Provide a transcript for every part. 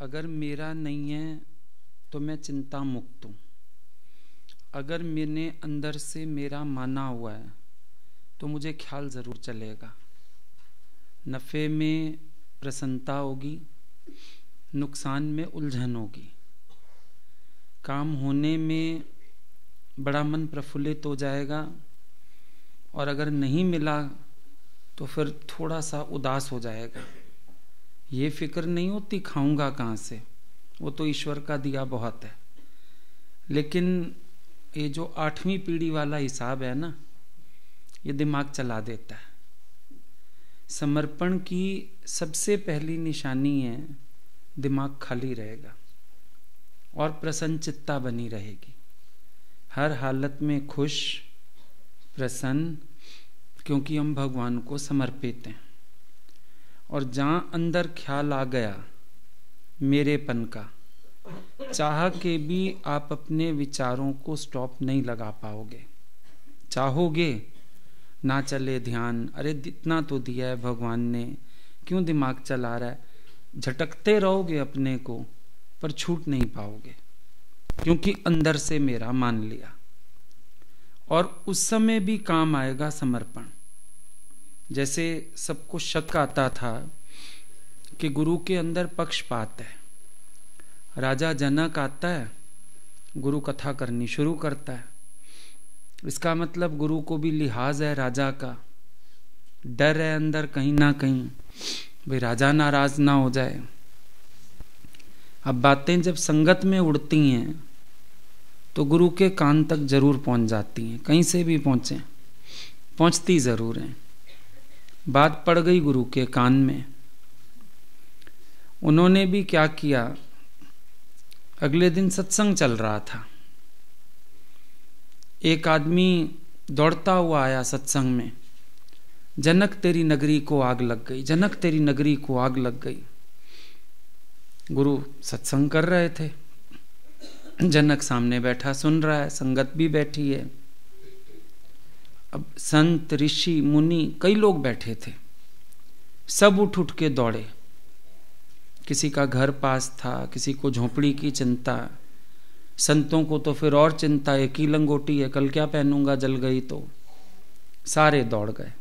अगर मेरा नहीं है तो मैं चिंता मुक्त हूँ। अगर मैंने अंदर से मेरा माना हुआ है तो मुझे ख्याल ज़रूर चलेगा। नफ़े में प्रसन्नता होगी, नुकसान में उलझन होगी। काम होने में बड़ा मन प्रफुल्लित हो जाएगा और अगर नहीं मिला तो फिर थोड़ा सा उदास हो जाएगा। ये फिक्र नहीं होती खाऊंगा कहाँ से, वो तो ईश्वर का दिया बहुत है। लेकिन ये जो 8वीं पीढ़ी वाला हिसाब है ना, ये दिमाग चला देता है। समर्पण की सबसे पहली निशानी है दिमाग खाली रहेगा और प्रसन्नचित्ता बनी रहेगी, हर हालत में खुश प्रसन्न, क्योंकि हम भगवान को समर्पित हैं। और जहाँ अंदर ख्याल आ गया मेरेपन का, चाह के भी आप अपने विचारों को स्टॉप नहीं लगा पाओगे। चाहोगे ना चले ध्यान, अरे इतना तो दिया है भगवान ने, क्यों दिमाग चला रहा है, झटकते रहोगे अपने को, पर छूट नहीं पाओगे, क्योंकि अंदर से मेरा मान लिया। और उस समय भी काम आएगा समर्पण। जैसे सबको शक आता था कि गुरु के अंदर पक्षपात है। राजा जनक आता है, गुरु कथा करनी शुरू करता है। इसका मतलब गुरु को भी लिहाज है राजा का, डर है अंदर कहीं ना कहीं, भाई राजा नाराज ना हो जाए। अब बातें जब संगत में उड़ती हैं तो गुरु के कान तक जरूर पहुंच जाती हैं, कहीं से भी पहुंचे, पहुंचती जरूर हैं। बात पड़ गई गुरु के कान में। उन्होंने भी क्या किया, अगले दिन सत्संग चल रहा था। एक आदमी दौड़ता हुआ आया सत्संग में, जनक तेरी नगरी को आग लग गई, जनक तेरी नगरी को आग लग गई। गुरु सत्संग कर रहे थे, जनक सामने बैठा सुन रहा है, संगत भी बैठी है। अब संत ऋषि मुनि कई लोग बैठे थे, सब उठ उठ के दौड़े। किसी का घर पास था, किसी को झोपड़ी की चिंता, संतों को तो फिर और चिंता, एक ही लंगोटी है, कल क्या पहनूंगा जल गई तो। सारे दौड़ गए।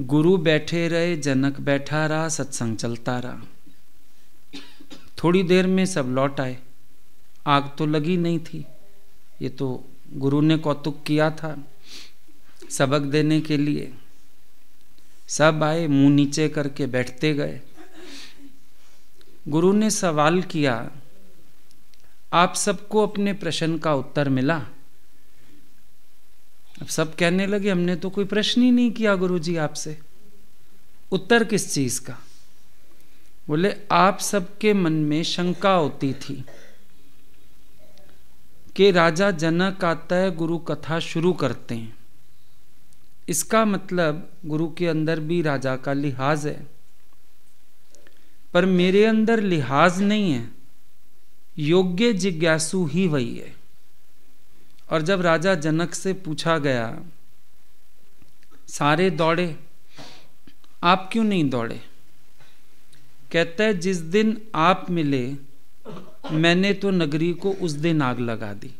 गुरु बैठे रहे, जनक बैठा रहा, सत्संग चलता रहा। थोड़ी देर में सब लौट आए। आग तो लगी नहीं थी, ये तो गुरु ने कौतुक किया था सबक देने के लिए। सब आए, मुंह नीचे करके बैठते गए। गुरु ने सवाल किया, आप सबको अपने प्रश्न का उत्तर मिला? अब सब कहने लगे, हमने तो कोई प्रश्न ही नहीं किया गुरुजी आपसे, उत्तर किस चीज का? बोले, आप सबके मन में शंका होती थी कि राजा जनक आता है, गुरु कथा शुरू करते हैं, इसका मतलब गुरु के अंदर भी राजा का लिहाज है। पर मेरे अंदर लिहाज नहीं है, योग्य जिज्ञासु ही वही है। और जब राजा जनक से पूछा गया, सारे दौड़े, आप क्यों नहीं दौड़े? कहता है, जिस दिन आप मिले मैंने तो नगरी को उस दिन आग लगा दी,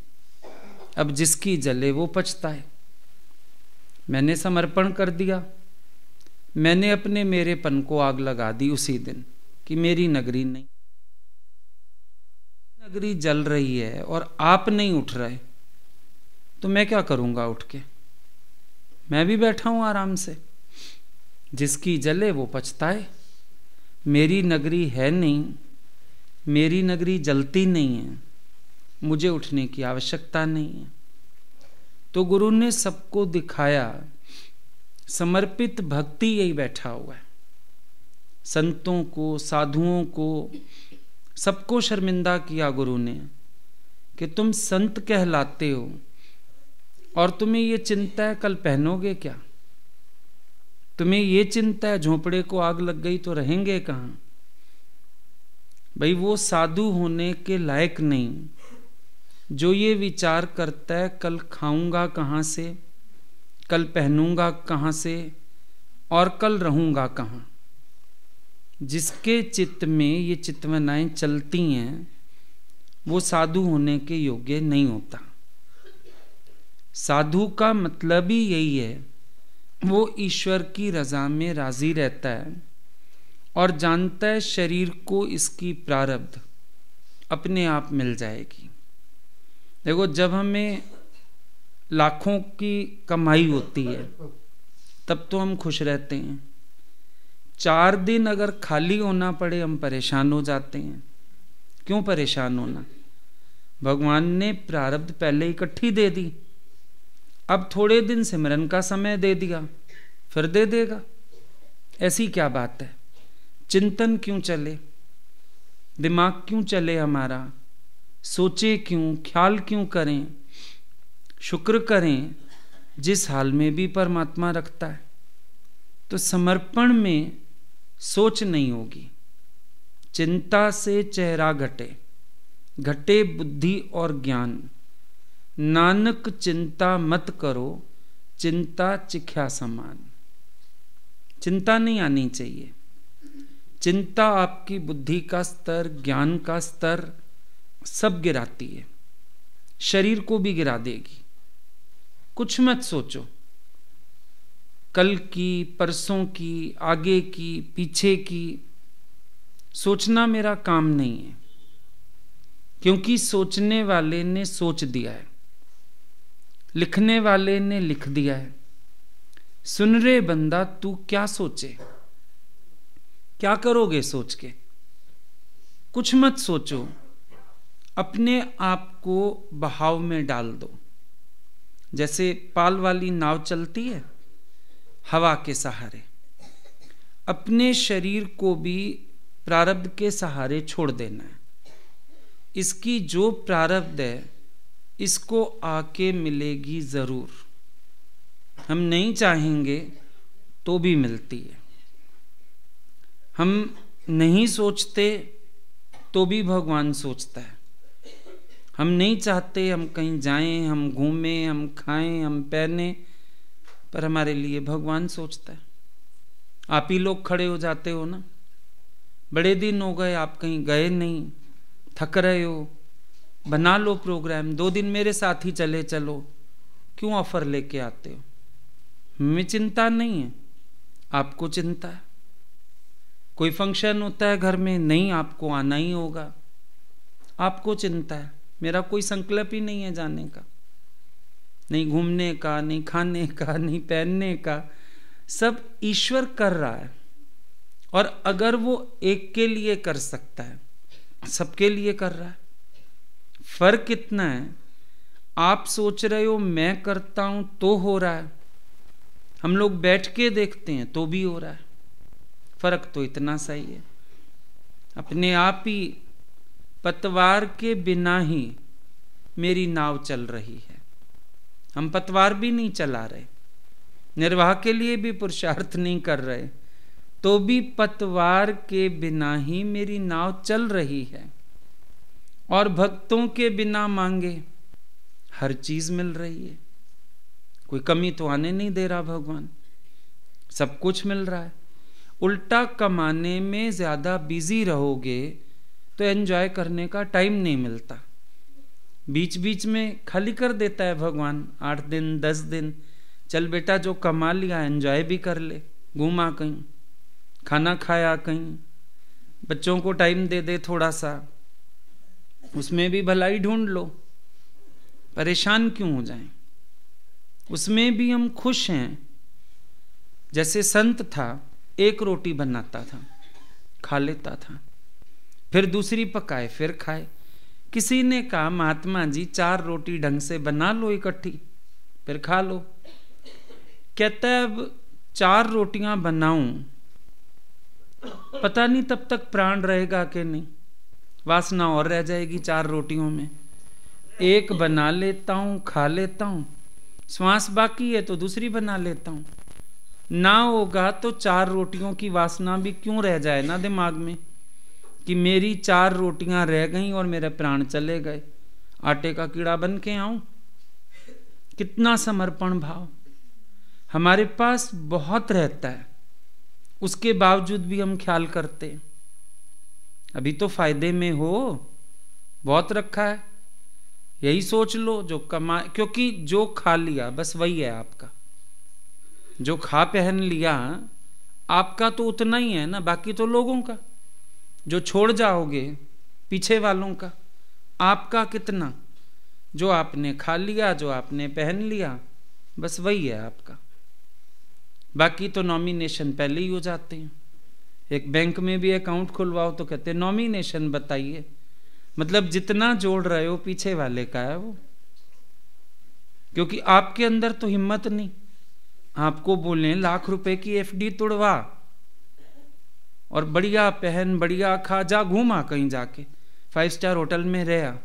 अब जिसकी जले वो पछताए। मैंने समर्पण कर दिया, मैंने अपने मेरेपन को आग लगा दी उसी दिन कि मेरी नगरी नहीं, नगरी जल रही है और आप नहीं उठ रहे, तो मैं क्या करूंगा उठ के? मैं भी बैठा हूं आराम से। जिसकी जले वो पछताए। मेरी नगरी है नहीं, मेरी नगरी जलती नहीं है, मुझे उठने की आवश्यकता नहीं है। तो गुरु ने सबको दिखाया, समर्पित भक्ति यही बैठा हुआ है। संतों को, साधुओं को, सबको शर्मिंदा किया गुरु ने कि तुम संत कहलाते हो और तुम्हें ये चिंता है कल पहनोगे क्या, तुम्हें ये चिंता है झोपड़े को आग लग गई तो रहेंगे कहां। भाई वो साधु होने के लायक नहीं जो ये विचार करता है कल खाऊंगा कहां से, कल पहनूंगा कहां से और कल रहूंगा कहां। जिसके चित्त में ये चितवनाएं चलती हैं वो साधु होने के योग्य नहीं होता। साधु का मतलब ही यही है, वो ईश्वर की रजा में राजी रहता है और जानता है शरीर को इसकी प्रारब्ध अपने आप मिल जाएगी। देखो, जब हमें लाखों की कमाई होती है तब तो हम खुश रहते हैं। 4 दिन अगर खाली होना पड़े हम परेशान हो जाते हैं। क्यों परेशान होना? भगवान ने प्रारब्ध पहले इकट्ठी दे दी, अब थोड़े दिन सिमरन का समय दे दिया, फिर दे देगा। ऐसी क्या बात है? चिंतन क्यों चले, दिमाग क्यों चले हमारा, सोचे क्यों, ख्याल क्यों करें, शुक्र करें जिस हाल में भी परमात्मा रखता है। तो समर्पण में सोच नहीं होगी। चिंता से चेहरा घटे, घटे बुद्धि और ज्ञान। नानक चिंता मत करो, चिंता चिख्या समान। चिंता नहीं आनी चाहिए। चिंता आपकी बुद्धि का स्तर, ज्ञान का स्तर सब गिराती है, शरीर को भी गिरा देगी। कुछ मत सोचो, कल की, परसों की, आगे की, पीछे की। सोचना मेरा काम नहीं है, क्योंकि सोचने वाले ने सोच दिया है, लिखने वाले ने लिख दिया है। सुन रे बंदा, तू क्या सोचे, क्या करोगे सोच के? कुछ मत सोचो, अपने आप को बहाव में डाल दो। जैसे पाल वाली नाव चलती है हवा के सहारे, अपने शरीर को भी प्रारब्ध के सहारे छोड़ देना है। इसकी जो प्रारब्ध है इसको आके मिलेगी जरूर। हम नहीं चाहेंगे तो भी मिलती है। हम नहीं सोचते तो भी भगवान सोचता है। हम नहीं चाहते हम कहीं जाएं, हम घूमें, हम खाएं, हम पहने, पर हमारे लिए भगवान सोचता है। आप ही लोग खड़े हो जाते हो ना, बड़े दिन हो गए आप कहीं गए नहीं, थक रहे हो, बना लो प्रोग्राम, 2 दिन मेरे साथ ही चले चलो। क्यों ऑफर लेके आते हो? हमें चिंता नहीं है, आपको चिंता है। कोई फंक्शन होता है घर में, नहीं आपको आना ही होगा, आपको चिंता है। मेरा कोई संकल्प ही नहीं है जाने का, नहीं घूमने का, नहीं खाने का, नहीं पहनने का, सब ईश्वर कर रहा है। और अगर वो एक के लिए कर सकता है, सबके लिए कर रहा है। फर्क कितना है? आप सोच रहे हो मैं करता हूं तो हो रहा है, हम लोग बैठ के देखते हैं तो भी हो रहा है। फर्क तो इतना सही है। अपने आप ही पतवार के बिना ही मेरी नाव चल रही है। हम पतवार भी नहीं चला रहे, निर्वाह के लिए भी पुरुषार्थ नहीं कर रहे, तो भी पतवार के बिना ही मेरी नाव चल रही है। और भक्तों के बिना मांगे हर चीज मिल रही है। कोई कमी तो आने नहीं दे रहा भगवान, सब कुछ मिल रहा है। उल्टा कमाने में ज्यादा बिजी रहोगे तो एंजॉय करने का टाइम नहीं मिलता। बीच बीच में खाली कर देता है भगवान, 8 दिन 10 दिन, चल बेटा जो कमा लिया एंजॉय भी कर ले, घूमा कहीं, खाना खाया कहीं, बच्चों को टाइम दे दे थोड़ा सा, उसमें भी भलाई ढूंढ लो। परेशान क्यों हो जाएं? उसमें भी हम खुश हैं। जैसे संत था, 1 रोटी बनाता था, खा लेता था, फिर दूसरी पकाए, फिर खाए। किसी ने कहा महात्मा जी 4 रोटी ढंग से बना लो इकट्ठी, फिर खा लो। कहता है अब 4 रोटियां बनाऊं, पता नहीं तब तक प्राण रहेगा कि नहीं, वासना और रह जाएगी 4 रोटियों में। 1 बना लेता हूं, खा लेता हूं, श्वास बाकी है तो दूसरी बना लेता हूं। ना होगा तो 4 रोटियों की वासना भी क्यों रह जाए ना दिमाग में, कि मेरी 4 रोटियां रह गईं और मेरे प्राण चले गए, आटे का कीड़ा बन के आऊं। कितना समर्पण भाव हमारे पास बहुत रहता है, उसके बावजूद भी हम ख्याल करते। अभी तो फायदे में हो, बहुत रखा है, यही सोच लो जो कमा, क्योंकि जो खा लिया बस वही है आपका। जो खा पहन लिया आपका तो उतना ही है ना, बाकी तो लोगों का। जो छोड़ जाओगे पीछे वालों का, आपका कितना? जो आपने खा लिया, जो आपने पहन लिया, बस वही है आपका। बाकी तो नॉमिनेशन पहले ही हो जाते हैं। एक बैंक में भी अकाउंट खुलवाओ तो कहते हैं नॉमिनेशन बताइए, मतलब जितना जोड़ रहे हो पीछे वाले का है वो। क्योंकि आपके अंदर तो हिम्मत नहीं, आपको बोले लाख रुपए की एफडी तोड़वा और बढ़िया पहन, बढ़िया खा, जा घूमा कहीं जाके 5 स्टार होटल में रहा,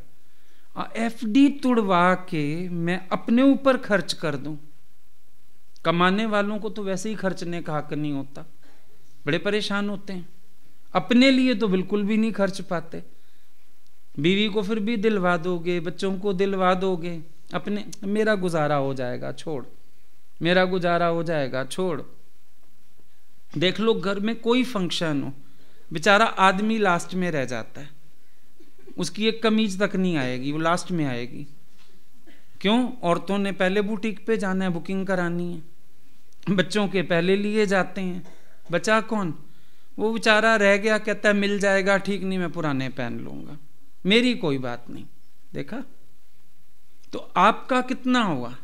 एफडी तुड़वा के मैं अपने ऊपर खर्च कर दूं। कमाने वालों को तो वैसे ही खर्चने का हक नहीं होता, बड़े परेशान होते हैं। अपने लिए तो बिल्कुल भी नहीं खर्च पाते। बीवी को फिर भी दिलवा दोगे, बच्चों को दिलवा दोगे, अपने मेरा गुजारा हो जाएगा छोड़, मेरा गुजारा हो जाएगा छोड़। देख लो घर में कोई फंक्शन हो, बेचारा आदमी लास्ट में रह जाता है, उसकी एक कमीज तक नहीं आएगी, वो लास्ट में आएगी। क्यों? औरतों ने पहले बुटीक पे जाना है, बुकिंग करानी है, बच्चों के पहले लिए जाते हैं। बचा कौन? वो बेचारा रह गया, कहता है मिल जाएगा, ठीक नहीं मैं पुराने पहन लूंगा, मेरी कोई बात नहीं। देखा? तो आपका कितना हुआ?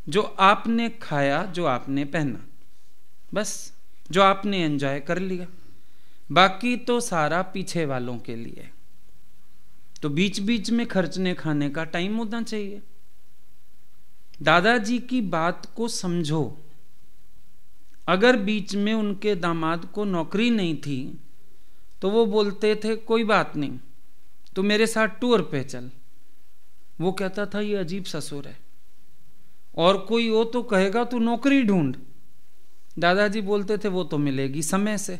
जो आपने खाया, जो आपने पहना, बस जो आपने एंजॉय कर लिया, बाकी तो सारा पीछे वालों के लिए। तो बीच बीच में खर्चने खाने का टाइम होना चाहिए। दादाजी की बात को समझो। अगर बीच में उनके दामाद को नौकरी नहीं थी तो वो बोलते थे कोई बात नहीं, तो मेरे साथ टूर पे चल। वो कहता था ये अजीब ससुर है। और कोई हो तो कहेगा तू नौकरी ढूंढ। दादाजी बोलते थे वो तो मिलेगी समय से,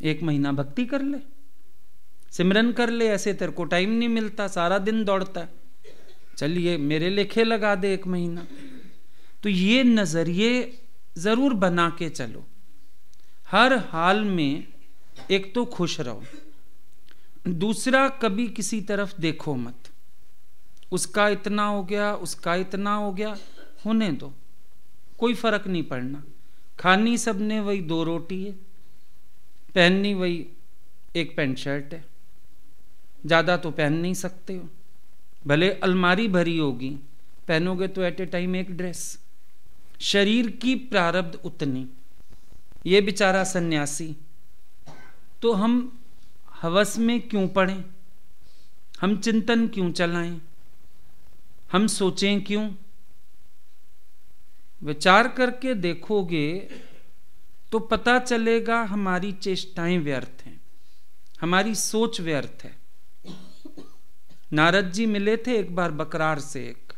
1 महीना भक्ति कर ले, सिमरन कर ले, ऐसे तेरे को टाइम नहीं मिलता, सारा दिन दौड़ता है, चलिए मेरे लेखे लगा दे 1 महीना। तो ये नजरिए जरूर बना के चलो। हर हाल में एक तो खुश रहो, दूसरा कभी किसी तरफ देखो मत, उसका इतना हो गया, उसका इतना हो गया, होने दो, कोई फर्क नहीं पड़ना। खानी सबने वही 2 रोटी है, पहननी वही 1 पैंट शर्ट है, ज्यादा तो पहन नहीं सकते हो। भले अलमारी भरी होगी, पहनोगे तो एट ए टाइम 1 ड्रेस। शरीर की प्रारब्ध उतनी। ये बेचारा सन्यासी, तो हम हवस में क्यों पड़ें? हम चिंतन क्यों चलाएं? हम सोचें क्यों? विचार करके देखोगे तो पता चलेगा हमारी चेष्टाएं व्यर्थ हैं, हमारी सोच व्यर्थ है। नारद जी मिले थे एक बार बकरार से, एक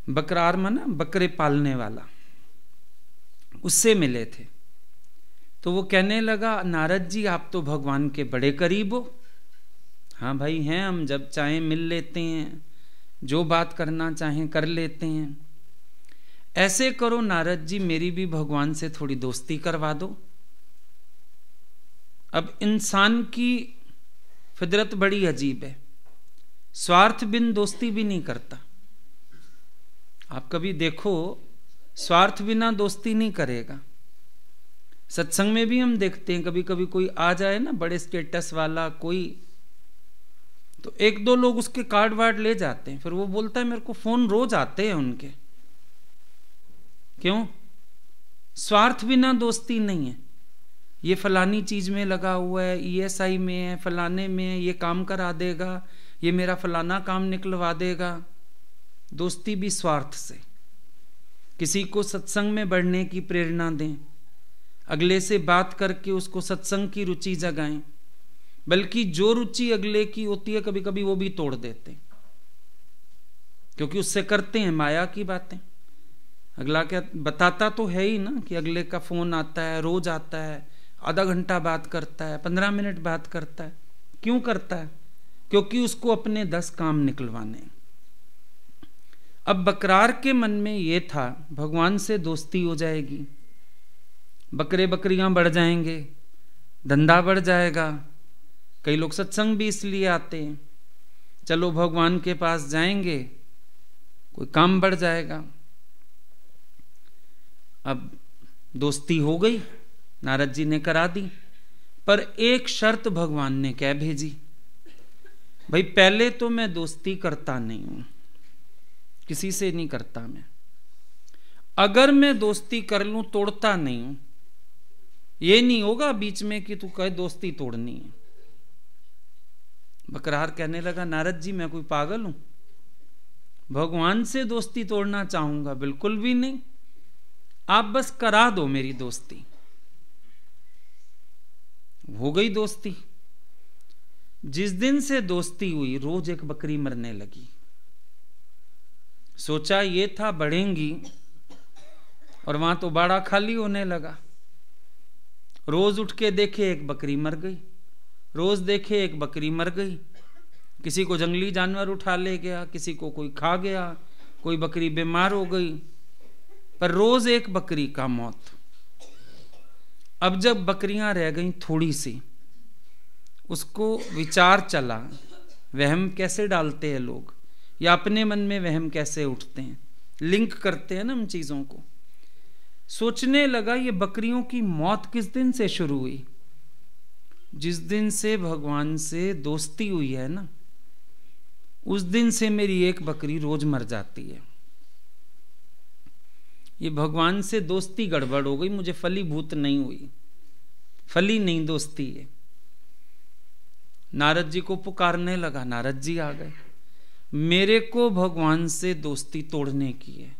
बकरार माना बकरे पालने वाला, उससे मिले थे। तो वो कहने लगा नारद जी आप तो भगवान के बड़े करीब हो। हाँ भाई हैं, हम जब चाहें मिल लेते हैं, जो बात करना चाहें कर लेते हैं। ऐसे करो नारद जी मेरी भी भगवान से थोड़ी दोस्ती करवा दो। अब इंसान की फितरत बड़ी अजीब है, स्वार्थ बिन दोस्ती भी नहीं करता। आप कभी देखो, स्वार्थ बिना दोस्ती नहीं करेगा। सत्संग में भी हम देखते हैं, कभी कभी कोई आ जाए ना बड़े स्टेटस वाला कोई, तो 1-2 लोग उसके कार्ड वार्ड ले जाते हैं, फिर वो बोलता है मेरे को फोन रोज आते हैं उनके। क्यों? स्वार्थ बिना दोस्ती नहीं है। ये फलानी चीज में लगा हुआ है, ESI में है, फलाने में है, ये काम करा देगा, ये मेरा फलाना काम निकलवा देगा। दोस्ती भी स्वार्थ से। किसी को सत्संग में बढ़ने की प्रेरणा दें, अगले से बात करके उसको सत्संग की रुचि जगाएं, बल्कि जो रुचि अगले की होती है कभी कभी वो भी तोड़ देते, क्योंकि उससे करते हैं माया की बातें। अगला क्या बताता तो है ही ना कि अगले का फोन आता है, रोज आता है, आधा घंटा बात करता है, 15 मिनट बात करता है। क्यों करता है? क्योंकि उसको अपने 10 काम निकलवाने। अब बकरार के मन में यह था भगवान से दोस्ती हो जाएगी, बकरे बकरियां बढ़ जाएंगे, धंधा बढ़ जाएगा। कई लोग सत्संग भी इसलिए आते हैं, चलो भगवान के पास जाएंगे, कोई काम बढ़ जाएगा। अब दोस्ती हो गई, नारद जी ने करा दी, पर एक शर्त भगवान ने क्या भेजी, भाई पहले तो मैं दोस्ती करता नहीं हूं, किसी से नहीं करता मैं, अगर मैं दोस्ती कर लूं तोड़ता नहीं हूं। ये नहीं होगा बीच में कि तू कहे दोस्ती तोड़नी है। बकरार कहने लगा, नारद जी मैं कोई पागल हूं, भगवान से दोस्ती तोड़ना चाहूंगा? बिल्कुल भी नहीं, आप बस करा दो मेरी दोस्ती। हो गई दोस्ती। जिस दिन से दोस्ती हुई रोज एक बकरी मरने लगी। सोचा ये था बढ़ेंगी, और वहां तो बाड़ा खाली होने लगा। रोज उठ के देखे एक बकरी मर गई, रोज देखे एक बकरी मर गई। किसी को जंगली जानवर उठा ले गया, किसी को कोई खा गया, कोई बकरी बीमार हो गई, पर रोज एक बकरी का मौत। अब जब बकरियां रह गई थोड़ी सी, उसको विचार चला, वहम कैसे डालते हैं लोग, या अपने मन में वहम कैसे उठते हैं, लिंक करते हैं ना उन चीजों को। सोचने लगा ये बकरियों की मौत किस दिन से शुरू हुई? जिस दिन से भगवान से दोस्ती हुई है ना, उस दिन से मेरी एक बकरी रोज मर जाती है। ये भगवान से दोस्ती गड़बड़ हो गई, मुझे फलीभूत नहीं हुई, फली नहीं दोस्ती है। नारद जी को पुकारने लगा, नारद जी आ गए, मेरे को भगवान से दोस्ती तोड़ने की है।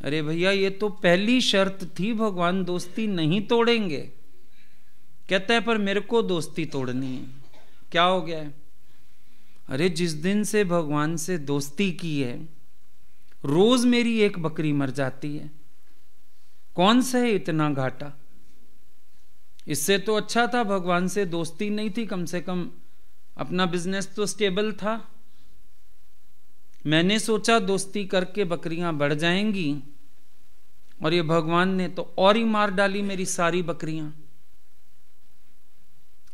अरे भैया ये तो पहली शर्त थी, भगवान दोस्ती नहीं तोड़ेंगे। कहता है पर मेरे को दोस्ती तोड़नी है। क्या हो गया है? अरे जिस दिन से भगवान से दोस्ती की है, रोज मेरी एक बकरी मर जाती है, कौन सा है इतना घाटा? इससे तो अच्छा था भगवान से दोस्ती नहीं थी, कम से कम अपना बिजनेस तो स्टेबल था। मैंने सोचा दोस्ती करके बकरियां बढ़ जाएंगी, और ये भगवान ने तो और ही मार डाली मेरी सारी बकरियां।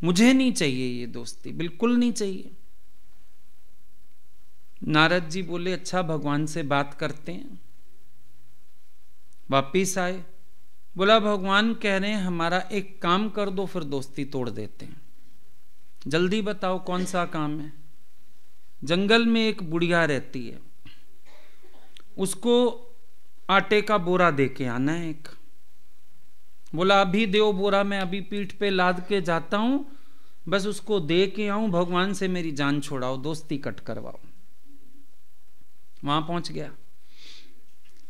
मुझे नहीं चाहिए ये दोस्ती, बिल्कुल नहीं चाहिए। नारद जी बोले अच्छा भगवान से बात करते हैं। वापिस आए, बोला भगवान कह रहे हैं हमारा एक काम कर दो, फिर दोस्ती तोड़ देते हैं। जल्दी बताओ कौन सा काम है? जंगल में एक बुढ़िया रहती है, उसको आटे का बोरा दे के आना है एक। बोला अभी दो बोरा, मैं अभी पीठ पे लाद के जाता हूं, बस उसको दे के आऊं, भगवान से मेरी जान छोड़ाओ, दोस्ती कट करवाओ। वहां पहुंच गया,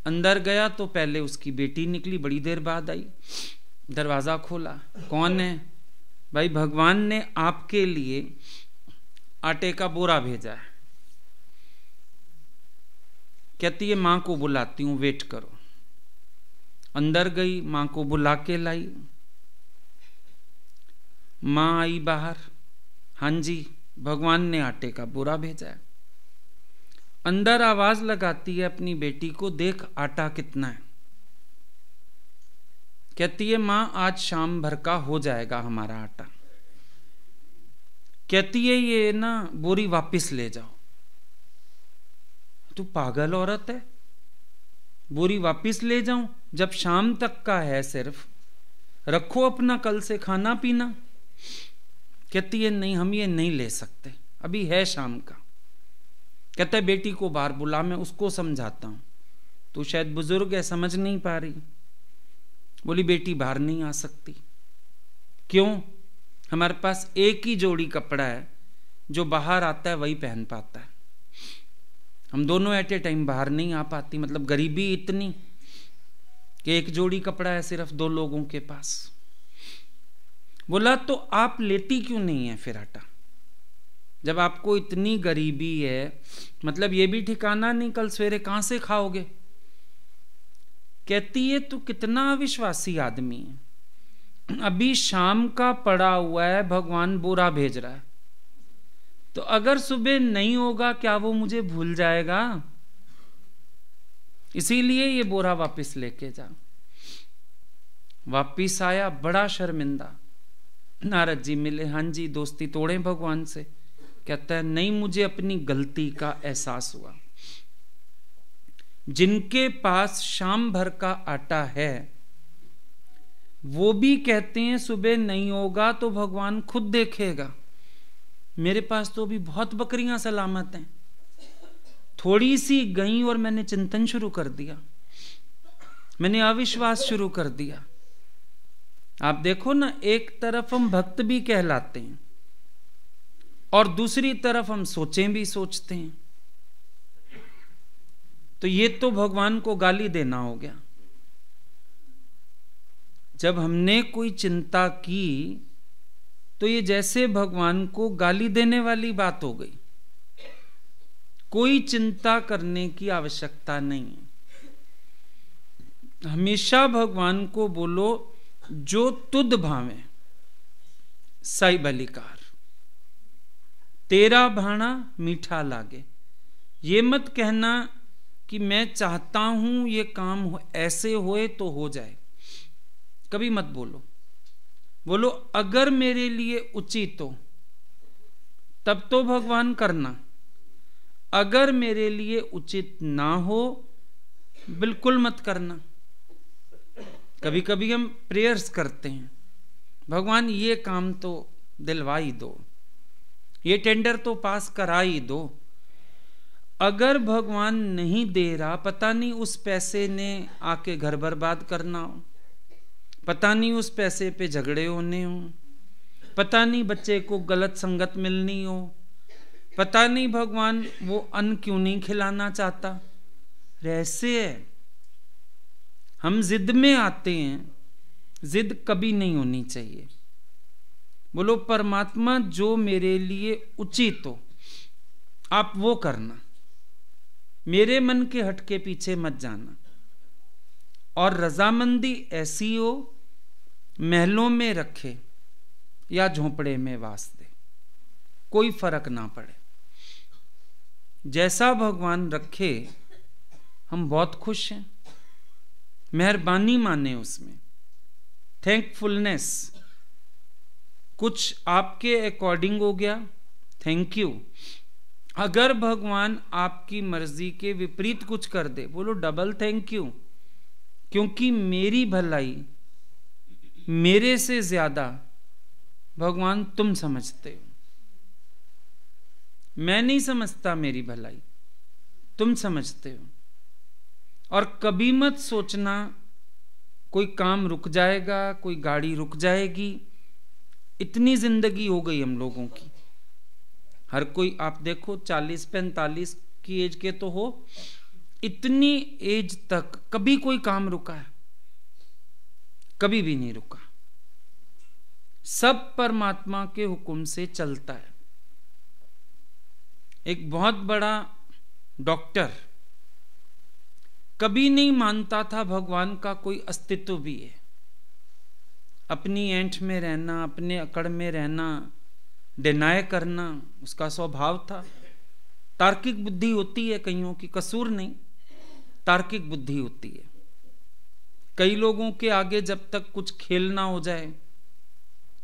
अंदर गया तो पहले उसकी बेटी निकली, बड़ी देर बाद आई। दरवाजा खोला, कौन है? भाई भगवान ने आपके लिए आटे का बोरा भेजा है। कहती है मां को बुलाती हूं, वेट करो। अंदर गई, मां को बुला के लाई। मां आई बाहर, हां जी भगवान ने आटे का बोरा भेजा है। अंदर आवाज लगाती है अपनी बेटी को, देख आटा कितना है। कहती है मां आज शाम भर का हो जाएगा हमारा आटा। कहती है ये ना बोरी वापस ले जाओ। तू पागल औरत है, बोरी वापस ले जाऊं? जब शाम तक का है, सिर्फ रखो अपना कल से खाना पीना। कहती है नहीं हम ये नहीं ले सकते, अभी है शाम का। कहता है बेटी को बाहर बुला, मैं उसको समझाता हूं, तू शायद बुजुर्ग है समझ नहीं पा रही। बोली बेटी बाहर नहीं आ सकती। क्यों? हमारे पास एक ही जोड़ी कपड़ा है, जो बाहर आता है वही पहन पाता है, हम दोनों एट ए टाइम बाहर नहीं आ पाती। मतलब गरीबी इतनी कि एक जोड़ी कपड़ा है सिर्फ दो लोगों के पास। बोला तो आप लेती क्यों नहीं है फिर आटा? जब आपको इतनी गरीबी है, मतलब ये भी ठिकाना नहीं कल सवेरे कहां से खाओगे। कहती है तू कितना अविश्वासी आदमी है, अभी शाम का पड़ा हुआ है, भगवान बोरा भेज रहा है, तो अगर सुबह नहीं होगा क्या वो मुझे भूल जाएगा? इसीलिए ये बोरा वापस लेके जा। वापिस आया बड़ा शर्मिंदा। नारद जी मिले, हाँ जी दोस्ती तोड़े भगवान से? कहता है नहीं, मुझे अपनी गलती का एहसास हुआ। जिनके पास शाम भर का आटा है वो भी कहते हैं सुबह नहीं होगा तो भगवान खुद देखेगा। मेरे पास तो भी बहुत बकरियां सलामत हैं, थोड़ी सी गई और मैंने चिंतन शुरू कर दिया, मैंने अविश्वास शुरू कर दिया। आप देखो ना, एक तरफ हम भक्त भी कहलाते हैं और दूसरी तरफ हम सोचें भी सोचते हैं। तो ये तो भगवान को गाली देना हो गया। जब हमने कोई चिंता की तो ये जैसे भगवान को गाली देने वाली बात हो गई। कोई चिंता करने की आवश्यकता नहीं है। हमेशा भगवान को बोलो जो तुद भावे साई बलिकार, तेरा भाना मीठा लागे। ये मत कहना कि मैं चाहता हूं ये काम ऐसे होए तो हो जाए, कभी मत बोलो। बोलो अगर मेरे लिए उचित हो तब तो भगवान करना, अगर मेरे लिए उचित ना हो बिल्कुल मत करना। कभी कभी हम प्रेयर्स करते हैं, भगवान ये काम तो दिलवा ही दो, ये टेंडर तो पास करा ही दो। अगर भगवान नहीं दे रहा, पता नहीं उस पैसे ने आके घर बर्बाद करना हो, पता नहीं उस पैसे पे झगड़े होने हो, पता नहीं बच्चे को गलत संगत मिलनी हो, पता नहीं भगवान वो अन्न क्यों नहीं खिलाना चाहता। रहस्य है, हम जिद में आते हैं, जिद कभी नहीं होनी चाहिए। बोलो परमात्मा जो मेरे लिए उचित हो आप वो करना, मेरे मन के हट के पीछे मत जाना। और रजामंदी ऐसी हो, महलों में रखे या झोंपड़े में वास दे, कोई फर्क ना पड़े। जैसा भगवान रखे हम बहुत खुश हैं, मेहरबानी माने उसमें, थैंकफुलनेस। कुछ आपके अकॉर्डिंग हो गया, थैंक यू। अगर भगवान आपकी मर्जी के विपरीत कुछ कर दे, बोलो डबल थैंक यू, क्योंकि मेरी भलाई मेरे से ज्यादा भगवान तुम समझते हो। मैं नहीं समझता मेरी भलाई, तुम समझते हो। और कभी मत सोचना कोई काम रुक जाएगा, कोई गाड़ी रुक जाएगी। इतनी जिंदगी हो गई हम लोगों की, हर कोई आप देखो 40-45 की एज के तो हो, इतनी एज तक कभी कोई काम रुका है? कभी भी नहीं रुका। सब परमात्मा के हुक्म से चलता है। एक बहुत बड़ा डॉक्टर कभी नहीं मानता था भगवान का कोई अस्तित्व भी है। अपनी ऐंठ में रहना, अपने अकड़ में रहना, डिनाय करना उसका स्वभाव था। तार्किक बुद्धि होती है कईयों की, कसूर नहीं, तार्किक बुद्धि होती है। कई लोगों के आगे जब तक कुछ खेल ना हो जाए,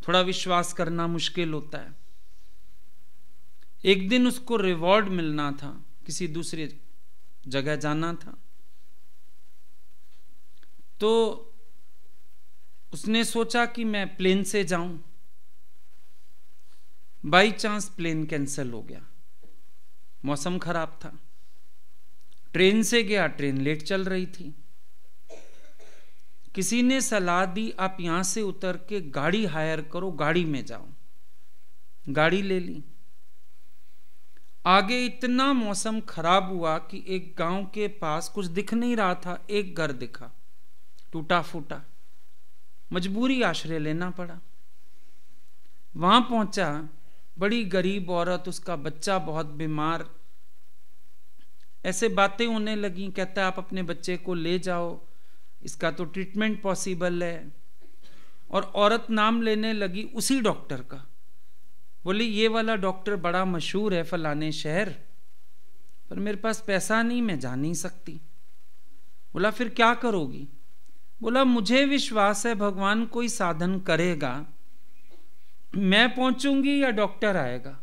थोड़ा विश्वास करना मुश्किल होता है। एक दिन उसको रिवॉर्ड मिलना था, किसी दूसरी जगह जाना था, तो उसने सोचा कि मैं प्लेन से जाऊं। बाई चांस प्लेन कैंसिल हो गया, मौसम खराब था। ट्रेन से गया, ट्रेन लेट चल रही थी। किसी ने सलाह दी आप यहां से उतर के गाड़ी हायर करो, गाड़ी में जाओ। गाड़ी ले ली। आगे इतना मौसम खराब हुआ कि एक गांव के पास कुछ दिख नहीं रहा था, एक घर दिखा टूटा फूटा। मजबूरी आश्रय लेना पड़ा। वहां पहुंचा, बड़ी गरीब औरत, उसका बच्चा बहुत बीमार। ऐसे बातें होने लगी। कहता है आप अपने बच्चे को ले जाओ, इसका तो ट्रीटमेंट पॉसिबल है। और औरत नाम लेने लगी उसी डॉक्टर का। बोली ये वाला डॉक्टर बड़ा मशहूर है फलाने शहर, पर मेरे पास पैसा नहीं, मैं जा नहीं सकती। बोला फिर क्या करोगी? बोला मुझे विश्वास है भगवान कोई साधन करेगा, मैं पहुंचूंगी या डॉक्टर आएगा।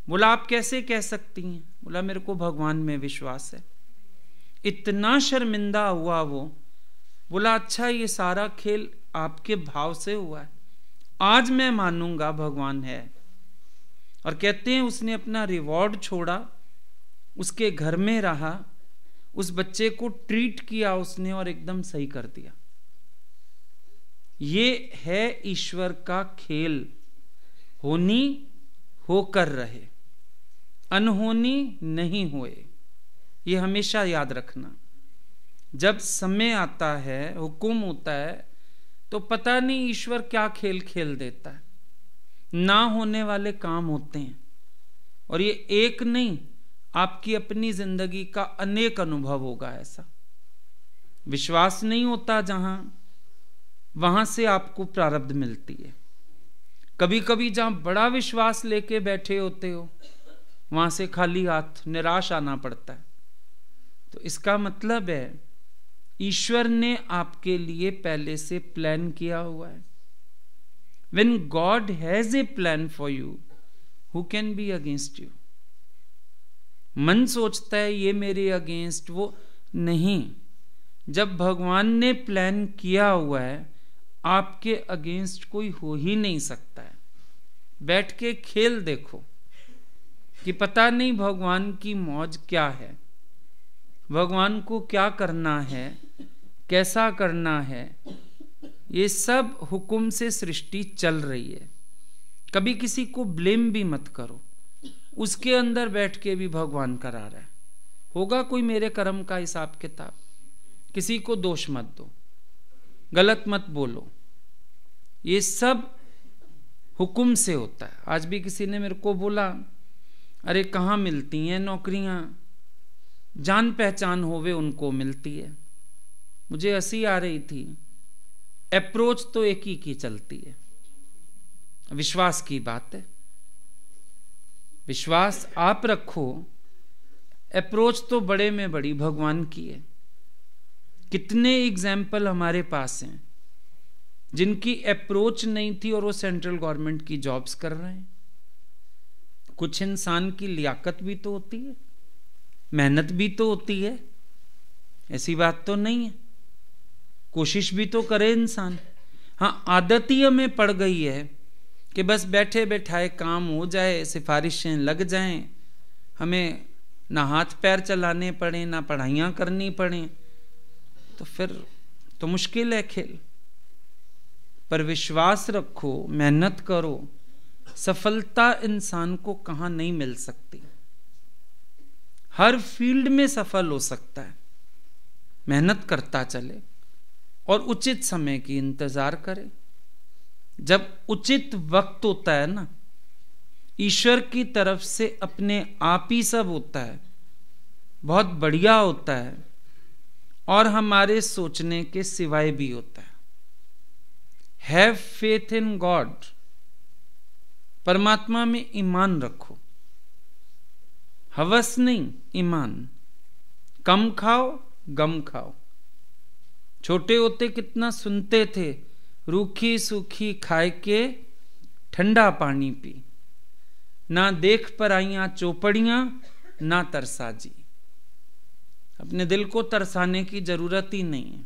बोला आप कैसे कह सकती हैं? बोला मेरे को भगवान में विश्वास है। इतना शर्मिंदा हुआ वो। बोला अच्छा ये सारा खेल आपके भाव से हुआ है, आज मैं मानूंगा भगवान है। और कहते हैं उसने अपना रिवॉर्ड छोड़ा, उसके घर में रहा, उस बच्चे को ट्रीट किया उसने और एकदम सही कर दिया। ये है ईश्वर का खेल, होनी होकर रहे, अनहोनी नहीं होए। ये हमेशा याद रखना। जब समय आता है, हुक्म होता है, तो पता नहीं ईश्वर क्या खेल खेल देता है। ना होने वाले काम होते हैं, और ये एक नहीं, आपकी अपनी जिंदगी का अनेक अनुभव होगा ऐसा। विश्वास नहीं होता जहां, वहां से आपको प्रारब्ध मिलती है। कभी कभी जहां बड़ा विश्वास लेके बैठे होते हो, वहां से खाली हाथ निराश आना पड़ता है। तो इसका मतलब है ईश्वर ने आपके लिए पहले से प्लान किया हुआ है। When God has a plan for you, who can be against you? मन सोचता है ये मेरे अगेंस्ट, वो नहीं। जब भगवान ने प्लान किया हुआ है, आपके अगेंस्ट कोई हो ही नहीं सकता है। बैठ के खेल देखो कि पता नहीं भगवान की मौज क्या है, भगवान को क्या करना है, कैसा करना है। ये सब हुक्म से सृष्टि चल रही है। कभी किसी को ब्लेम भी मत करो, उसके अंदर बैठ के भी भगवान करा रहा है। होगा कोई मेरे कर्म का हिसाब किताब। किसी को दोष मत दो, गलत मत बोलो, ये सब हुक्म से होता है। आज भी किसी ने मेरे को बोला अरे कहाँ मिलती हैं नौकरियां, जान पहचान होवे उनको मिलती है। मुझे हंसी आ रही थी। अप्रोच तो एक ही की चलती है, विश्वास की बात है। विश्वास आप रखो, अप्रोच तो बड़े में बड़ी भगवान की है। कितने एग्जाम्पल हमारे पास हैं जिनकी अप्रोच नहीं थी और वो सेंट्रल गवर्नमेंट की जॉब्स कर रहे हैं। कुछ इंसान की लियाकत भी तो होती है, मेहनत भी तो होती है, ऐसी बात तो नहीं है। कोशिश भी तो करे इंसान। हाँ, आदत ही हमें पड़ गई है कि बस बैठे बैठाए काम हो जाए, सिफारिशें लग जाएं, हमें ना हाथ पैर चलाने पड़े, ना पढ़ाइयाँ करनी पड़े, तो फिर तो मुश्किल है खेल। पर विश्वास रखो, मेहनत करो, सफलता इंसान को कहाँ नहीं मिल सकती। हर फील्ड में सफल हो सकता है, मेहनत करता चले और उचित समय की इंतजार करे। जब उचित वक्त होता है ना, ईश्वर की तरफ से अपने आप ही सब होता है, बहुत बढ़िया होता है और हमारे सोचने के सिवाय भी होता है। हैव फेथ इन गॉड, परमात्मा में ईमान रखो, हवस नहीं, ईमान। कम खाओ, गम खाओ। छोटे होते कितना सुनते थे, रूखी सूखी खाए के ठंडा पानी पी, ना देख पर आइयां चौपड़ियां, ना तरसा जी। अपने दिल को तरसाने की जरूरत ही नहीं है।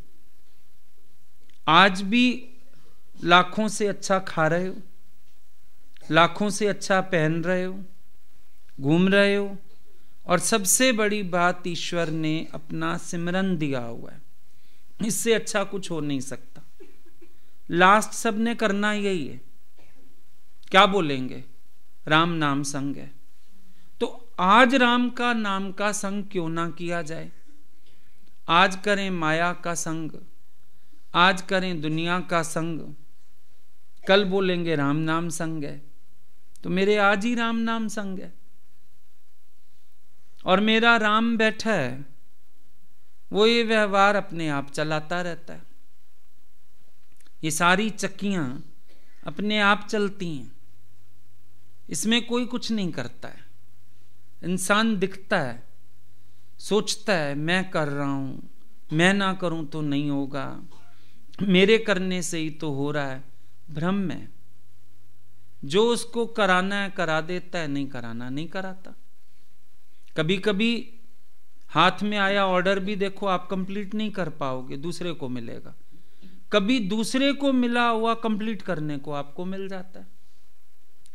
आज भी लाखों से अच्छा खा रहे हो, लाखों से अच्छा पहन रहे हो, घूम रहे हो, और सबसे बड़ी बात ईश्वर ने अपना सिमरन दिया हुआ है। इससे अच्छा कुछ हो नहीं सकता। लास्ट सबने करना यही है। क्या बोलेंगे? राम नाम संग है। तो आज राम का नाम का संग क्यों ना किया जाए? आज करें माया का संग, आज करें दुनिया का संग, कल बोलेंगे राम नाम संग है, तो मेरे आज ही राम नाम संग है। और मेरा राम बैठा है, वो ये व्यवहार अपने आप चलाता रहता है। ये सारी चक्कियां अपने आप चलती हैं, इसमें कोई कुछ नहीं करता है। इंसान दिखता है, सोचता है मैं कर रहा हूं, मैं ना करूं तो नहीं होगा, मेरे करने से ही तो हो रहा है, भ्रम में। जो उसको कराना है करा देता है, नहीं कराना नहीं कराता। कभी कभी हाथ में आया ऑर्डर भी देखो आप कंप्लीट नहीं कर पाओगे, दूसरे को मिलेगा। कभी दूसरे को मिला हुआ कंप्लीट करने को आपको मिल जाता है।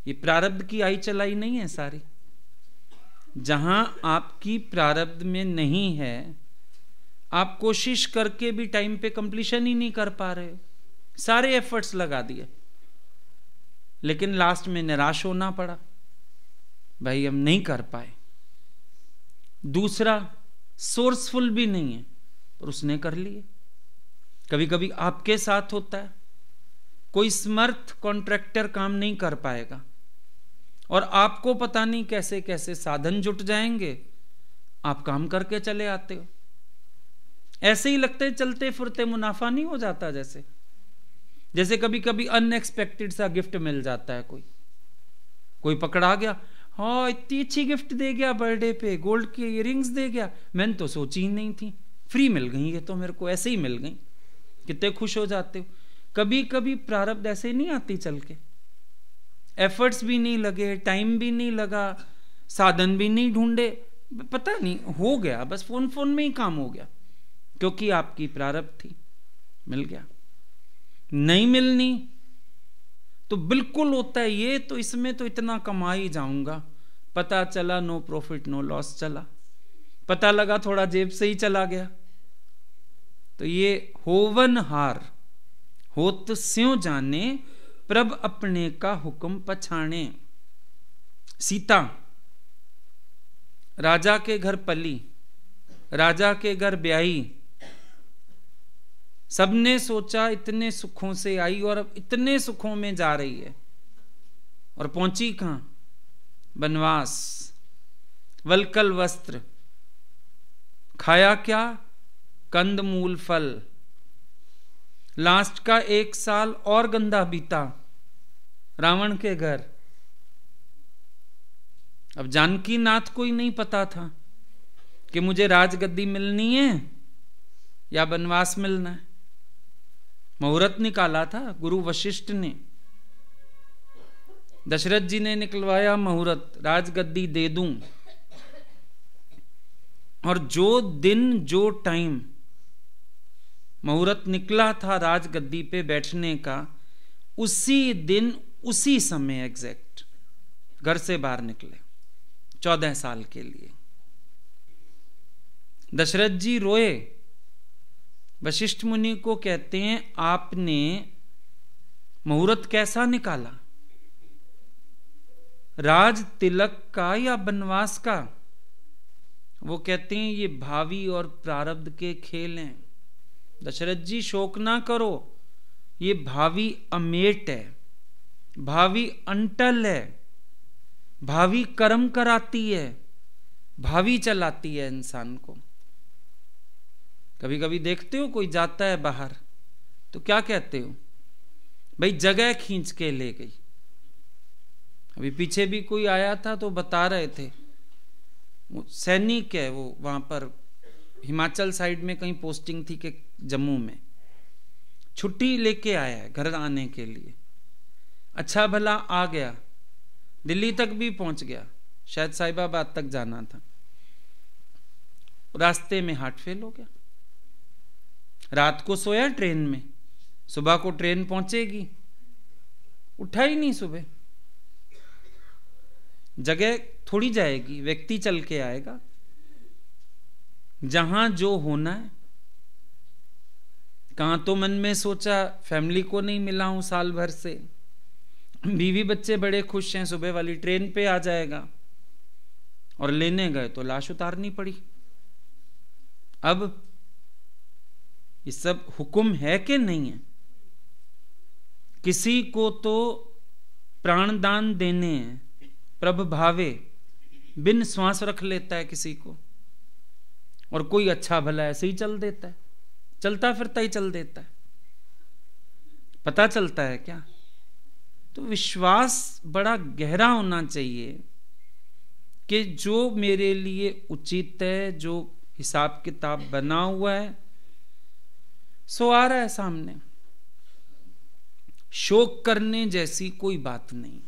ये प्रारब्ध की आई चलाई नहीं है सारी। जहां आपकी प्रारब्ध में नहीं है, आप कोशिश करके भी टाइम पे कंप्लीशन ही नहीं कर पा रहे हो, सारे एफर्ट्स लगा दिए, लेकिन लास्ट में निराश होना पड़ा, भाई हम नहीं कर पाए। दूसरा सोर्सफुल भी नहीं है पर उसने कर लिए। कभी कभी आपके साथ होता है, कोई समर्थ कॉन्ट्रैक्टर काम नहीं कर पाएगा और आपको पता नहीं कैसे कैसे साधन जुट जाएंगे, आप काम करके चले आते हो। ऐसे ही लगते चलते फिरते मुनाफा नहीं हो जाता। जैसे कभी कभी अनएक्सपेक्टेड सा गिफ्ट मिल जाता है, कोई पकड़ा गया, हाँ इतनी अच्छी गिफ्ट दे गया बर्थडे पे, गोल्ड की इयररिंग्स दे गया, मैंने तो सोची ही नहीं थी, फ्री मिल गई, ये तो मेरे को ऐसे ही मिल गई। कितने खुश हो जाते हो। कभी कभी प्रारब्ध ऐसे नहीं आती चल के, एफर्ट्स भी नहीं लगे, टाइम भी नहीं लगा, साधन भी नहीं ढूंढे, पता नहीं हो गया, बस फोन में ही काम हो गया, क्योंकि आपकी प्रारब्ध थी, मिल गया। नहीं मिलनी तो बिल्कुल होता है ये तो इसमें तो इतना कमा ही जाऊंगा, पता चला नो प्रॉफिट नो लॉस चला, पता लगा थोड़ा जेब से ही चला गया। तो ये होवन हार होत स्यों जाने, प्रभ अपने का हुक्म पछाणे। सीता राजा के घर पली, राजा के घर ब्याही, सबने सोचा इतने सुखों से आई और अब इतने सुखों में जा रही है, और पहुंची कहां? बनवास। वलकल वस्त्र, खाया क्या? कंद मूल फल। लास्ट का 1 साल और गंदा बीता रावण के घर। अब जानकी नाथ को ही नहीं पता था कि मुझे राजगद्दी मिलनी है या बनवास मिलना है। मुहूर्त निकाला था गुरु वशिष्ठ ने, दशरथ जी ने निकलवाया मुहूर्त, राजगद्दी दे दूं। और जो दिन जो टाइम मुहूर्त निकला था राजगद्दी पे बैठने का, उसी दिन उसी समय एग्जैक्ट घर से बाहर निकले 14 साल के लिए। दशरथ जी रोए, वशिष्ठ मुनि को कहते हैं आपने मुहूर्त कैसा निकाला, राज तिलक का या बनवास का? वो कहते हैं ये भावी और प्रारब्ध के खेल हैं। दशरथ जी शोक ना करो, ये भावी अमेट है, भावी अंटल है, भावी कर्म कराती है, भावी चलाती है इंसान को। कभी कभी देखते हो कोई जाता है बाहर तो क्या कहते हो, भाई जगह खींच के ले गई। अभी पीछे भी कोई आया था तो बता रहे थे, वो सैनिक है, वो वहां पर हिमाचल साइड में कहीं पोस्टिंग थी कि जम्मू में, छुट्टी लेके आया है घर आने के लिए। अच्छा भला आ गया, दिल्ली तक भी पहुंच गया, शायद साहिबाबाद तक जाना था, रास्ते में हार्ट फेल हो गया। रात को सोया ट्रेन में, सुबह को ट्रेन पहुंचेगी, उठा ही नहीं सुबह। जगह थोड़ी जाएगी, व्यक्ति चल के आएगा। जहां जो होना है, कहां तो मन में सोचा फैमिली को नहीं मिला हूं साल भर से, बीवी बच्चे बड़े खुश हैं, सुबह वाली ट्रेन पे आ जाएगा, और लेने गए तो लाश उतारनी पड़ी। अब ये सब हुक्म है कि नहीं है? किसी को तो प्राणदान देने हैं, प्रभ भावे, बिन श्वास रख लेता है किसी को, और कोई अच्छा भला ऐसे ही चल देता है, चलता फिरता ही चल देता है। पता चलता है क्या? तो विश्वास बड़ा गहरा होना चाहिए कि जो मेरे लिए उचित है, जो हिसाब किताब बना हुआ है, सो आ रहा है सामने। शोक करने जैसी कोई बात नहीं।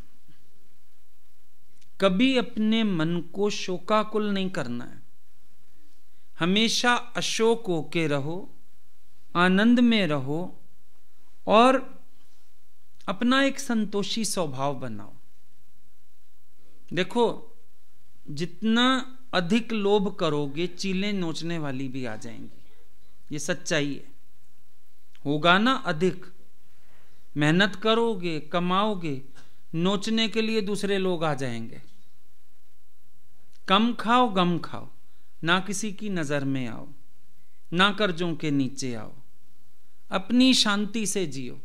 कभी अपने मन को शोकाकुल नहीं करना है। हमेशा अशोक होके रहो, आनंद में रहो और अपना एक संतोषी स्वभाव बनाओ। देखो, जितना अधिक लोभ करोगे चीलें नोचने वाली भी आ जाएंगी, ये सच्चाई है। होगा ना अधिक, मेहनत करोगे, कमाओगे, नोचने के लिए दूसरे लोग आ जाएंगे। कम खाओ, गम खाओ, ना किसी की नजर में आओ, ना कर्जों के नीचे आओ, अपनी शांति से जियो।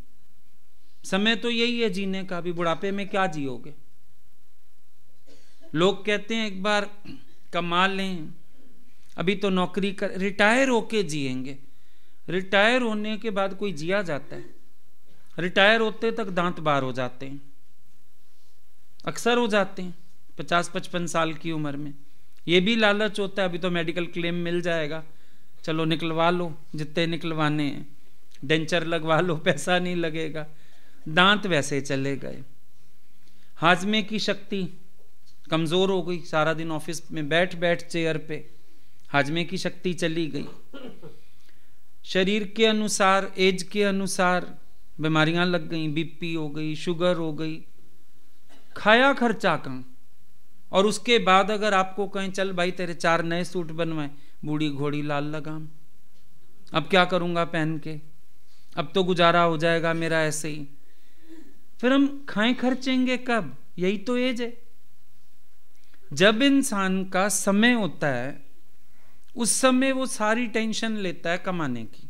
समय तो यही है जीने का, भी बुढ़ापे में क्या जियोगे। लोग कहते हैं एक बार कमा लें, अभी तो नौकरी कर, रिटायर होके जिएंगे। रिटायर होने के बाद कोई जिया जाता है? रिटायर होते तक दांत बाहर हो जाते हैं, अक्सर हो जाते हैं 50-55 साल की उम्र में। ये भी लालच होता है, अभी तो मेडिकल क्लेम मिल जाएगा, चलो निकलवा लो जितने निकलवाने हैं, डेंचर लगवा लो, पैसा नहीं लगेगा। दांत वैसे चले गए। हाजमे की शक्ति कमजोर हो गई, सारा दिन ऑफिस में बैठ बैठ चेयर पे, हाजमे की शक्ति चली गई। शरीर के अनुसार, एज के अनुसार बीमारियां लग गई, बीपी हो गई, शुगर हो गई, खाया खर्चा कहाँ। और उसके बाद अगर आपको कहें चल भाई तेरे 4 नए सूट बनवाए, बूढ़ी घोड़ी लाल लगाम, अब क्या करूंगा पहन के, अब तो गुजारा हो जाएगा मेरा ऐसे ही। फिर हम खाएं खर्चेंगे कब? यही तो एज है। जब इंसान का समय होता है उस समय वो सारी टेंशन लेता है कमाने की,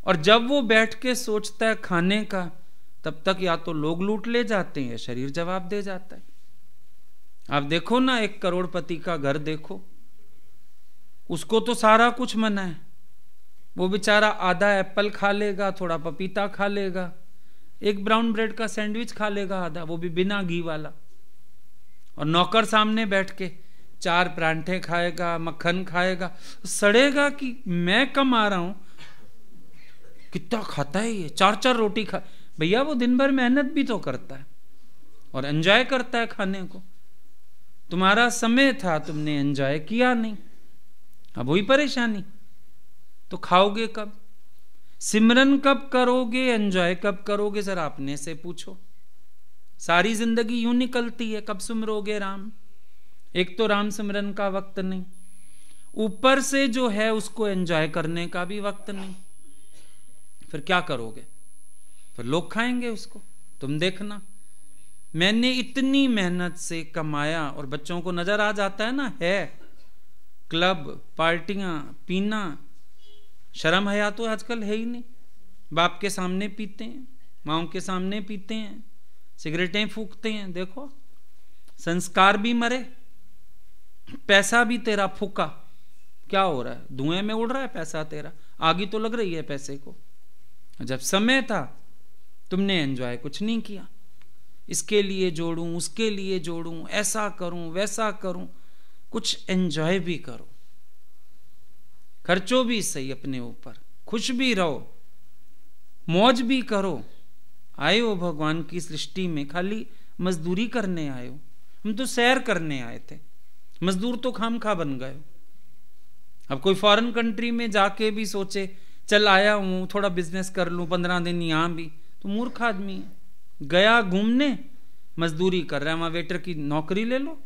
और जब वो बैठ के सोचता है खाने का, तब तक या तो लोग लूट ले जाते हैं, शरीर जवाब दे जाता है। आप देखो ना, 1 करोड़पति का घर देखो, उसको तो सारा कुछ मना है। वो बेचारा आधा एप्पल खा लेगा, थोड़ा पपीता खा लेगा, एक ब्राउन ब्रेड का सैंडविच खा लेगा आधा, वो भी बिना घी वाला। और नौकर सामने बैठ के 4 परांठे खाएगा, मक्खन खाएगा, सड़ेगा कि मैं कमा रहा हूं, कितना खाता है ये, 4-4 रोटी खा। भैया वो दिन भर मेहनत भी तो करता है और एंजॉय करता है खाने को। तुम्हारा समय था, तुमने एंजॉय किया नहीं, अब वही परेशानी। तो खाओगे कब? सिमरन कब करोगे? एंजॉय कब करोगे? जरा अपने से पूछो। सारी जिंदगी यूं निकलती है, कब सिमरोगे राम? एक तो राम सिमरन का वक्त नहीं, ऊपर से जो है उसको एंजॉय करने का भी वक्त नहीं। फिर क्या करोगे? फिर लोग खाएंगे उसको। तुम देखना, मैंने इतनी मेहनत से कमाया, और बच्चों को नजर आ जाता है ना, है क्लब, पार्टियां, पीना, शर्म हया तो आजकल है ही नहीं। बाप के सामने पीते हैं, माओ के सामने पीते हैं, सिगरेटें फूकते हैं। देखो, संस्कार भी मरे, पैसा भी तेरा फूका। क्या हो रहा है? धुएं में उड़ रहा है पैसा तेरा, आगी तो लग रही है पैसे को। जब समय था तुमने एंजॉय कुछ नहीं किया, इसके लिए जोड़ूं, उसके लिए जोड़ूं, ऐसा करूं, वैसा करूं। कुछ एंजॉय भी करो, खर्चो भी सही अपने ऊपर, खुश भी रहो, मौज भी करो। आए हो भगवान की सृष्टि में, खाली मजदूरी करने आए हो? हम तो सैर करने आए थे, मजदूर तो खामखा बन गए हो। अब कोई फॉरेन कंट्री में जाके भी सोचे चल आया हूं थोड़ा बिजनेस कर लूं 15 दिन यहां भी, तो मूर्ख आदमी है। गया घूमने, मजदूरी कर रहा है, वहां वेटर की नौकरी ले लो,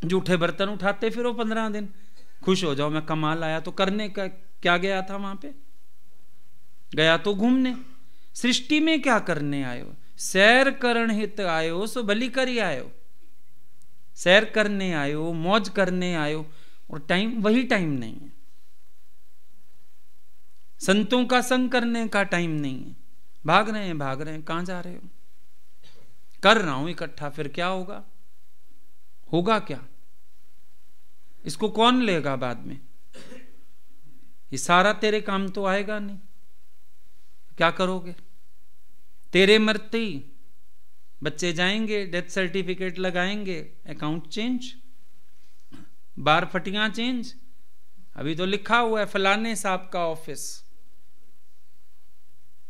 जूठे बर्तन उठाते फिरो 15 दिन, खुश हो जाओ मैं कमा लाया। तो करने का क्या गया था वहां पे? गया तो घूमने। सृष्टि में क्या करने आयो? सैर करण हित आयो सो भली करी आयो। सैर करने आयो, मौज करने आयो, और टाइम वही टाइम नहीं है। संतों का संग करने का टाइम नहीं है। भाग रहे हैं, कहां जा रहे हो? कर रहा हूं इकट्ठा, फिर क्या होगा? होगा क्या? इसको कौन लेगा बाद में? ये सारा तेरे काम तो आएगा नहीं। क्या करोगे? तेरे मरते ही बच्चे जाएंगे, डेथ सर्टिफिकेट लगाएंगे, अकाउंट चेंज, बार फटियां चेंज। अभी तो लिखा हुआ है फलाने साहब का ऑफिस,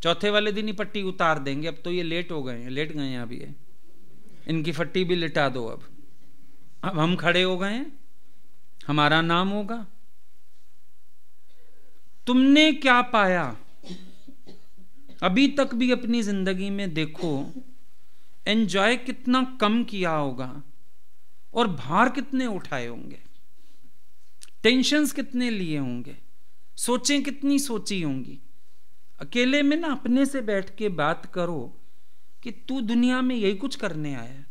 चौथे वाले दिन ही पट्टी उतार देंगे, अब तो ये लेट हो गए हैं, लेट गए हैं अभी ये, इनकी फट्टी भी लिटा दो। अब हम खड़े हो गए हैं, हमारा नाम होगा। तुमने क्या पाया अभी तक भी अपनी जिंदगी में देखो, एंजॉय कितना कम किया होगा और भार कितने उठाए होंगे, टेंशन्स कितने लिए होंगे, सोचें कितनी सोची होंगी। अकेले में ना अपने से बैठ के बात करो कि तू दुनिया में यही कुछ करने आया है,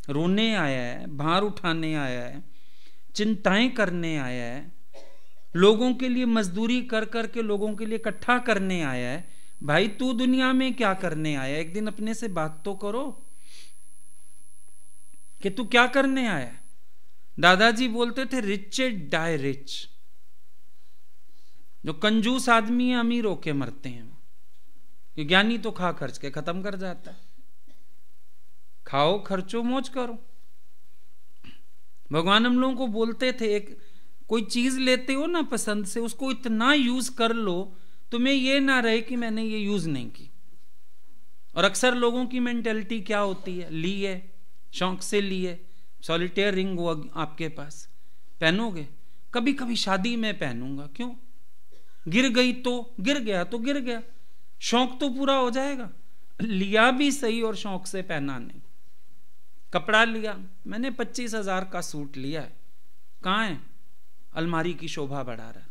रोने आया है, भार उठाने आया है, चिंताएं करने आया है, लोगों के लिए मजदूरी कर करके लोगों के लिए इकट्ठा करने आया है। भाई तू दुनिया में क्या करने आया? एक दिन अपने से बात तो करो कि तू क्या करने आया। दादाजी बोलते थे रिच डाई रिच, जो कंजूस आदमी है अमीर होके मरते हैं, वो ज्ञानी तो खा खर्च के खत्म कर जाता है। खाओ, खर्चो, मौज करो। भगवान हम लोगों को बोलते थे एक कोई चीज लेते हो ना पसंद से, उसको इतना यूज कर लो तुम्हें ये ना रहे कि मैंने ये यूज नहीं की। और अक्सर लोगों की मेंटेलिटी क्या होती है, ली है, शौक से ली है, सॉलिटेयर रिंग वो आपके पास, पहनोगे, कभी कभी शादी में पहनूंगा, क्यों? गिर गई तो गिर गया तो गिर गया, शौक तो पूरा हो जाएगा। लिया भी सही और शौक से पहना नहीं। कपड़ा लिया मैंने 25,000 का सूट लिया है, कहाँ है? अलमारी की शोभा बढ़ा रहा,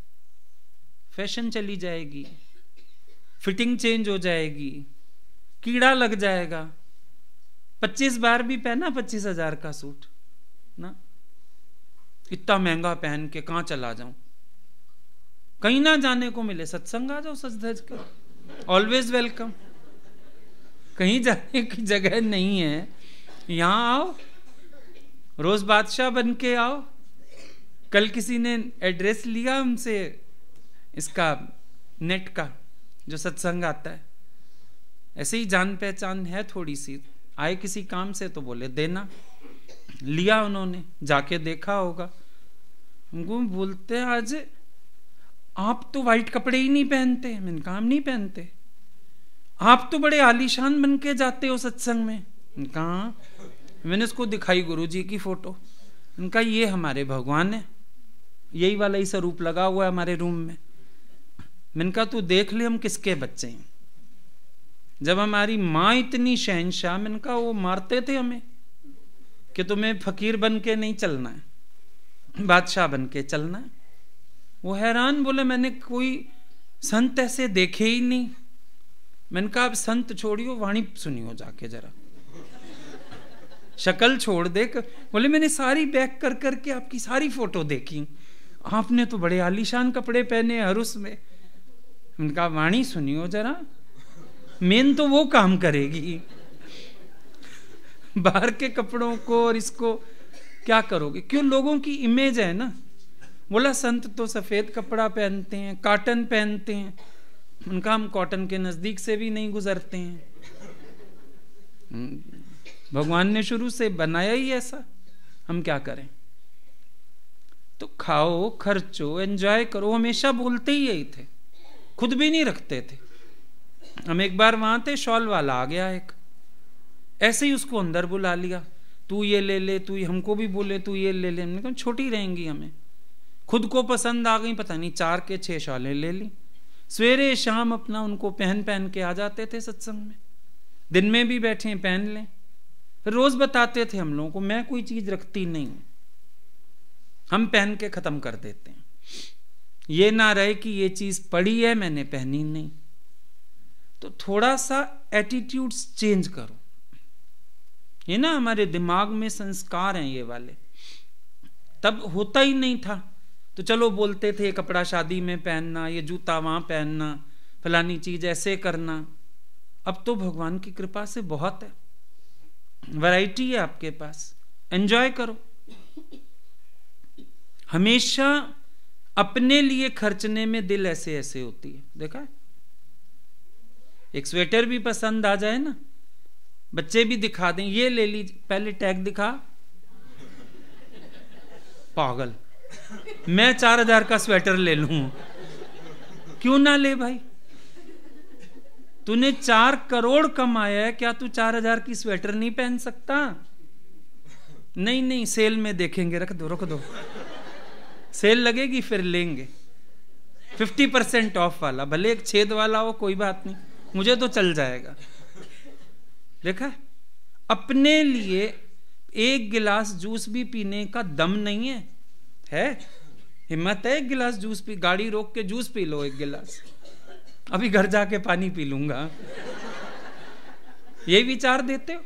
फैशन चली जाएगी, फिटिंग चेंज हो जाएगी, कीड़ा लग जाएगा। 25 बार भी पहना 25,000 का सूट ना, इतना महंगा पहन के कहां चला जाऊं? कहीं ना जाने को मिले, सत्संग आ जाओ सज धज कर, ऑलवेज वेलकम। कहीं जाने की जगह नहीं है, यहां आओ, रोज बादशाह बन के आओ। कल किसी ने एड्रेस लिया हमसे इसका नेट का, जो सत्संग आता है, ऐसे ही जान पहचान है थोड़ी सी, आए किसी काम से तो बोले देना, लिया उन्होंने, जाके देखा होगा। हमको बोलते आज आप तो वाइट कपड़े ही नहीं पहनते। मैंने कहा हम नहीं पहनते। आप तो बड़े आलीशान बन के जाते हो सत्संग में। कहा, मैंने उसको दिखाई गुरुजी की फोटो, उनका ये हमारे भगवान है, यही वाला ही स्वरूप लगा हुआ है हमारे रूम में। मैंने कहा तू देख ले हम किसके बच्चे हैं। जब हमारी माँ इतनी शहंशाह, मैंने कहा वो मारते थे हमें कि तुम्हें फकीर बन के नहीं चलना है, बादशाह बन के चलना है। वो हैरान, बोले मैंने कोई संत ऐसे देखे ही नहीं। मैंने कहा अब संत छोड़ियो, वाणी सुनियो जाके जरा, शक्ल छोड़ दे। बोले मैंने सारी बैक कर करके आपकी सारी फोटो देखी, आपने तो बड़े आलीशान कपड़े पहने हर उसमें। उनका वाणी सुनियो जरा, मेन तो वो काम करेगी, बाहर के कपड़ों को और इसको क्या करोगे? क्यों? लोगों की इमेज है ना। बोला संत तो सफेद कपड़ा पहनते हैं, कॉटन पहनते हैं। उनका हम कॉटन के नजदीक से भी नहीं गुजरते हैं, भगवान ने शुरू से बनाया ही ऐसा, हम क्या करें? तो खाओ, खर्चो, एंजॉय करो, हमेशा बोलते ही यही थे, खुद भी नहीं रखते थे। हम एक बार वहां थे, शॉल वाला आ गया एक, ऐसे ही उसको अंदर बुला लिया, तू ये ले ले, तू हमको भी बोले तू ये ले ले। हमने कहा छोटी रहेंगी हमें, खुद को पसंद आ गई, पता नहीं 4 के 6 शॉलें ले ली। सवेरे शाम अपना उनको पहन पहन के आ जाते थे सत्संग में, दिन में भी बैठे पहन लें। फिर रोज बताते थे हम लोगों को, मैं कोई चीज रखती नहीं, हम पहन के खत्म कर देते हैं, ये ना रहे कि ये चीज पड़ी है मैंने पहनी नहीं। तो थोड़ा सा एटीट्यूड्स चेंज करो। ये ना हमारे दिमाग में संस्कार हैं ये वाले, तब होता ही नहीं था। तो चलो बोलते थे कपड़ा शादी में पहनना, ये जूता वहां पहनना, फलानी चीज ऐसे करना। अब तो भगवान की कृपा से बहुत है, वैरायटी है आपके पास, एंजॉय करो। हमेशा अपने लिए खर्चने में दिल ऐसे ऐसे होती है, देखा है? एक स्वेटर भी पसंद आ जाए ना, बच्चे भी दिखा दें, ये ले ली, पहले टैग दिखा, पागल, मैं 4,000 का स्वेटर ले लूं, क्यों ना ले भाई? तूने 4 करोड़ कमाया है, क्या तू 4000 की स्वेटर नहीं पहन सकता? नहीं नहीं, सेल में देखेंगे, रख दो, सेल लगेगी फिर लेंगे, 50% ऑफ वाला, भले एक छेद वाला हो कोई बात नहीं, मुझे तो चल जाएगा। देखा, अपने लिए 1 गिलास जूस भी पीने का दम नहीं है? हिम्मत है 1 गिलास जूस पी, गाड़ी रोक के जूस पी लो 1 गिलास, अभी घर जाके पानी पी लूंगा, ये विचार देते हो?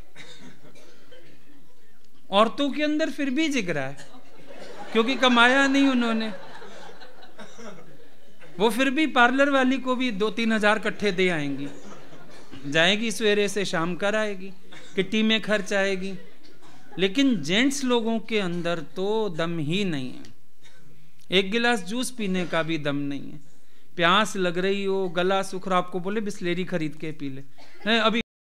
औरतों के अंदर फिर भी जिगरा है, क्योंकि कमाया नहीं उन्होंने, वो फिर भी पार्लर वाली को भी 2-3 हजार इकट्ठे दे आएंगी, जाएगी सवेरे से शाम कर आएगी, किट्टी में खर्च आएगी। लेकिन जेंट्स लोगों के अंदर तो दम ही नहीं है, 1 गिलास जूस पीने का भी दम नहीं है। प्यास लग रही हो, गला सूख रहा, आपको बोले बिस्लेरी खरीद के पी ले, अभी